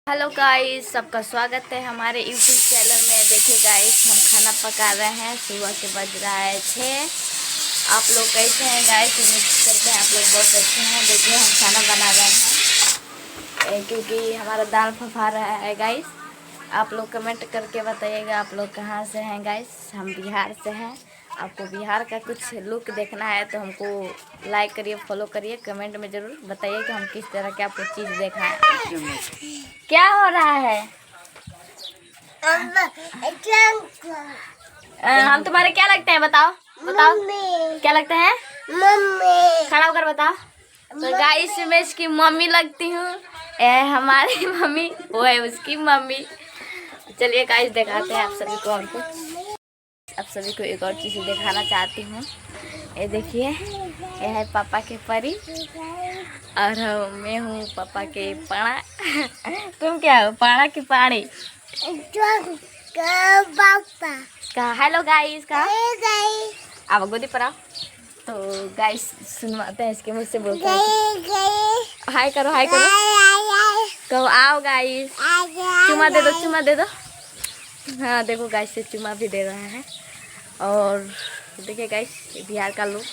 Hello guys, सबका स्वागत है हमारे यूट्यूब चैनल में। देखिए गाइस, हम खाना पका रहे हैं। सुबह के बज रहा है 6। आप लोग कैसे हैं गाइस? उम्मीद करते हैं आप लोग बहुत अच्छे हैं। देखिए हम खाना बना रहे हैं क्योंकि हमारा दाल फफा रहा है गाइस। आप लोग कमेंट करके बताइएगा आप लोग कहाँ से हैं गाइस। हम बिहार से हैं। आपको बिहार का कुछ लुक देखना है तो हमको लाइक करिए, फॉलो करिए, कमेंट में ज़रूर बताइए कि हम किस तरह के आपको चीज़ दिखाएं। क्या हो रहा है? हम तुम्हारे क्या लगते हैं? बताओ बताओ, क्या लगते हैं? मम्मी। खड़ा होकर बताओ। तो गाइस, मैं इसकी मम्मी लगती हूँ। हमारी मम्मी वो है उसकी मम्मी। चलिए गाइस, दिखाते हैं आप सभी को और कुछ। आप सभी को एक और चीज़ दिखाना चाहती हूँ। ये देखिए, ये है पापा के परी और मैं हूँ पापा के पाड़ा। तुम क्या हो, पाड़ा की पाड़ी? कहा हेलो गाइस, कहा अब गोदी पर आओ। तो गाइस सुनवाते हैं, इसके मुझ से बोलते हैं हाय करो, हाय करो, कहो आओ गाइस। चुमा दे दो, चुमा दे दो। हाँ देखो गाइस, से चुमा भी दे रहा है। और देखिए गाइस, बिहार का लुक।